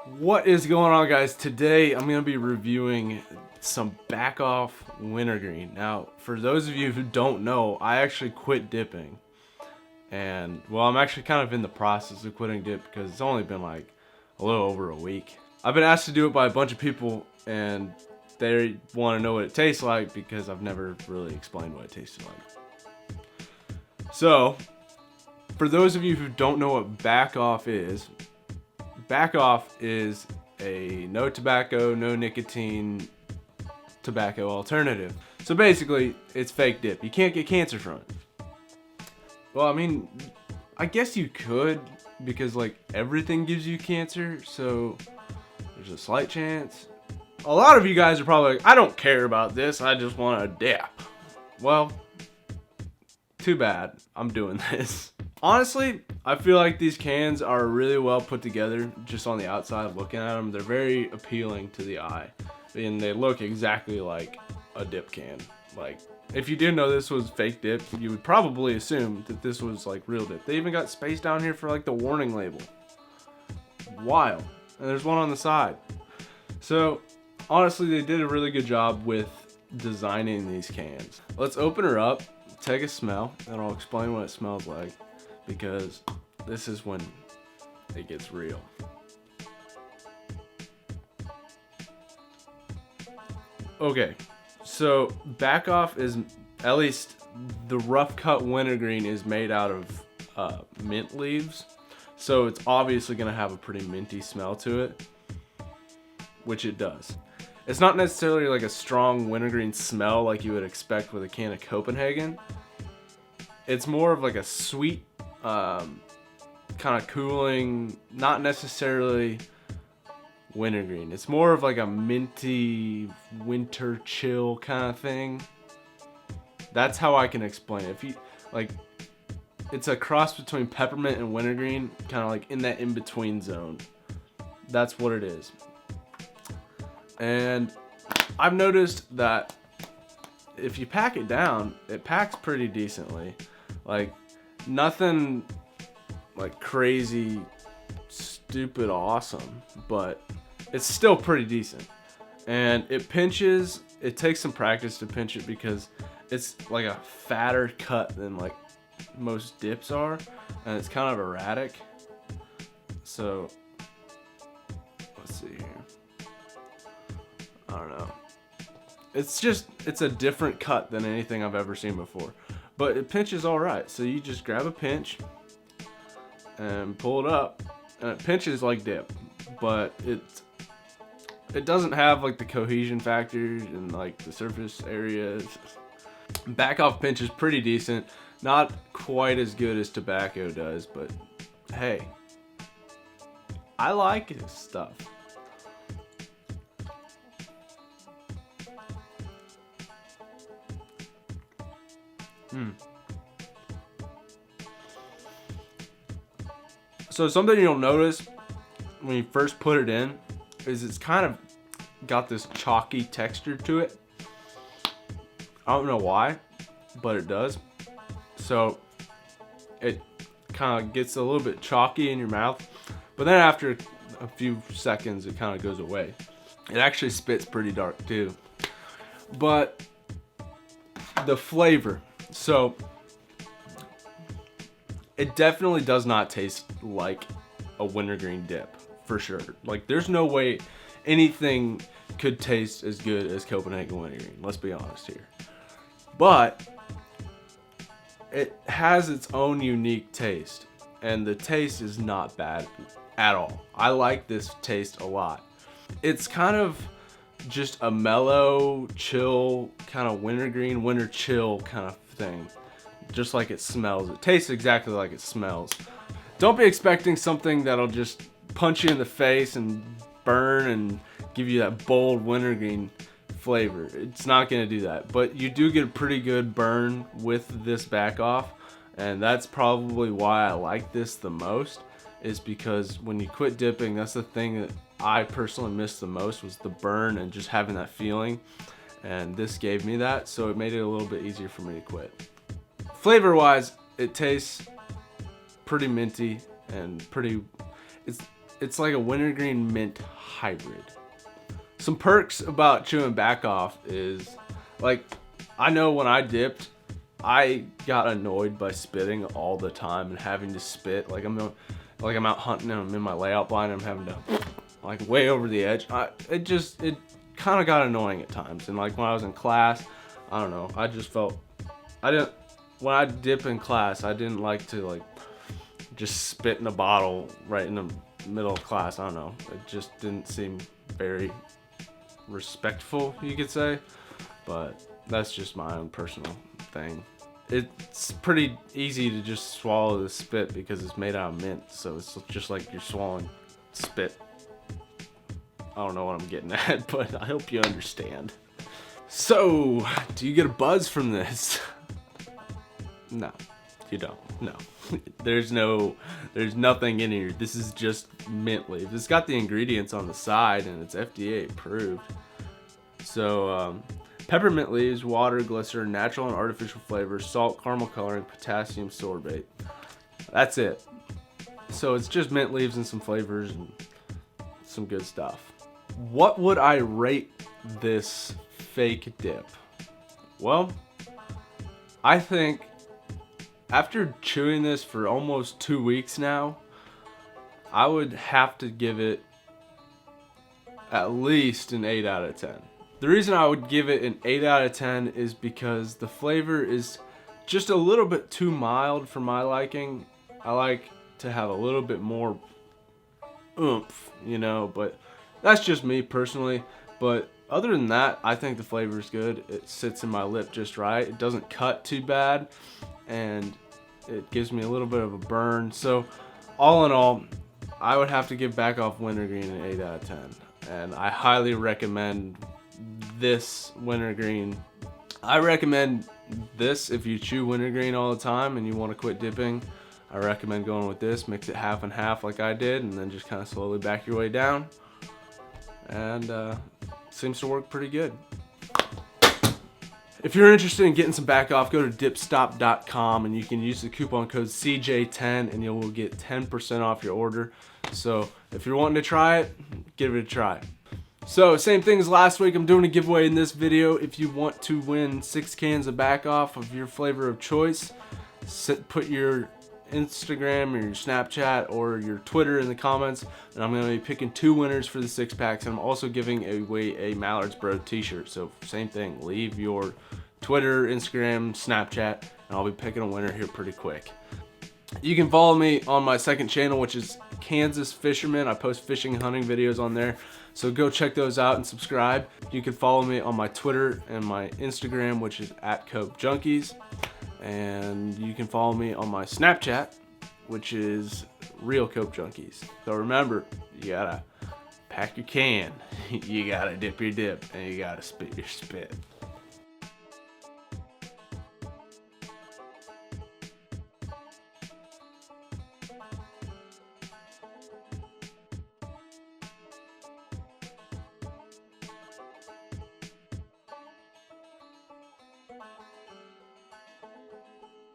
What is going on, guys? Today I'm going to be reviewing some Back Off Wintergreen. Now, for those of you who don't know, I actually quit dipping. And, well, I'm actually kind of in the process of quitting dip because it's only been like a little over a week. I've been asked to do it by a bunch of people and they want to know what it tastes like because I've never really explained what it tasted like. So, for those of you who don't know what Back Off is a no tobacco, no nicotine tobacco alternative. So basically, it's fake dip. You can't get cancer from it. Well, I mean, I guess you could because like everything gives you cancer, so there's a slight chance. A lot of you guys are probably like, I don't care about this, I just want a dip. Well, too bad, I'm doing this. Honestly, I feel like these cans are really well put together just on the outside looking at them. They're very appealing to the eye and they look exactly like a dip can. Like, if you didn't know this was fake dip, you would probably assume that this was like real dip. They even got space down here for like the warning label. Wild. And there's one on the side. So, honestly, they did a really good job with designing these cans. Let's open her up, take a smell, and I'll explain what it smells like. Because this is when it gets real. Okay, so Back Off is, at least the rough cut wintergreen is made out of mint leaves. So it's obviously gonna have a pretty minty smell to it, which it does. It's not necessarily like a strong wintergreen smell like you would expect with a can of Copenhagen. It's more of like a sweet, kind of cooling, not necessarily wintergreen. It's more of like a minty winter chill kind of thing. That's how I can explain it. If you like, it's a cross between peppermint and wintergreen, kind of like in that in-between zone. That's what it is. And I've noticed that if you pack it down, it packs pretty decently. Like, nothing like crazy stupid awesome, but it's still pretty decent. And it pinches, it takes some practice to pinch it because it's like a fatter cut than like most dips are, and it's kind of erratic. So let's see here. I don't know. It's a different cut than anything I've ever seen before. But it pinches alright, so you just grab a pinch and pull it up, and it pinches like dip, but it doesn't have like the cohesion factors and like the surface areas. Back Off pinch is pretty decent, not quite as good as tobacco does, but hey, I like his stuff. So something you'll notice when you first put it in is it's kind of got this chalky texture to it. I don't know why, but it does. So it kind of gets a little bit chalky in your mouth, but then after a few seconds it kind of goes away. It actually spits pretty dark too. But the flavor, so it definitely does not taste like a wintergreen dip, for sure. Like, there's no way anything could taste as good as Copenhagen wintergreen, let's be honest here. But it has its own unique taste, and the taste is not bad at all. I like this taste a lot. It's kind of just a mellow, chill, kind of wintergreen, winter chill kind of thing. Just like it smells. It tastes exactly like it smells. Don't be expecting something that'll just punch you in the face and burn and give you that bold wintergreen flavor. It's not gonna do that, but you do get a pretty good burn with this Back Off, and that's probably why I like this the most, is because when you quit dipping, that's the thing that I personally missed the most, was the burn and just having that feeling, and this gave me that, so it made it a little bit easier for me to quit. Flavor wise, it tastes pretty minty and pretty, it's like a wintergreen mint hybrid. Some perks about chewing back off is, like, I know when I dipped, I got annoyed by spitting all the time and having to spit. Like I'm out hunting and I'm in my layout blind and I'm having to like way over the edge. It kind of got annoying at times. And like when I was in class, I don't know, I just felt when I dip in class, I didn't like to like just spit in a bottle right in the middle of class. I don't know, it just didn't seem very respectful, you could say, but that's just my own personal thing. It's pretty easy to just swallow the spit because it's made out of mint, so it's just like you're swallowing spit. I don't know what I'm getting at, but I hope you understand. So, do you get a buzz from this? No, you don't. No. There's nothing in here. This is just mint leaves. It's got the ingredients on the side and it's FDA approved. So, peppermint leaves, water, glycerin, natural and artificial flavors, salt, caramel coloring, potassium sorbate. That's it. So it's just mint leaves and some flavors and some good stuff. What would I rate this fake dip? Well, I think after chewing this for almost 2 weeks now, I would have to give it at least an 8 out of 10. The reason I would give it an 8 out of 10 is because the flavor is just a little bit too mild for my liking. I like to have a little bit more oomph, you know, but that's just me personally. But other than that, I think the flavor is good. It sits in my lip just right. It doesn't cut too bad, and it gives me a little bit of a burn. So all in all, I would have to give Back Off Wintergreen an 8 out of 10. And I highly recommend this wintergreen. I recommend this if you chew wintergreen all the time and you want to quit dipping. I recommend going with this. Mix it half and half like I did, and then just kind of slowly back your way down. And seems to work pretty good. If you're interested in getting some Back Off, go to dipstop.com and you can use the coupon code CJ10 and you will get 10% off your order. So if you're wanting to try it, give it a try. So same thing as last week, I'm doing a giveaway in this video. If you want to win 6 cans of Back Off of your flavor of choice, put your Instagram or your Snapchat or your Twitter in the comments, and I'm going to be picking 2 winners for the 6-packs, and I'm also giving away a Mallards Bro t-shirt. So same thing, leave your Twitter, Instagram, Snapchat, and I'll be picking a winner here pretty quick. You can follow me on my second channel, which is Kansas Fisherman. I post fishing and hunting videos on there, so go check those out and subscribe. You can follow me on my Twitter and my Instagram, which is @CopeJunkies. And you can follow me on my Snapchat, which is Real Cope Junkies. So remember, you gotta pack your can, you gotta dip your dip, and you gotta spit your spit.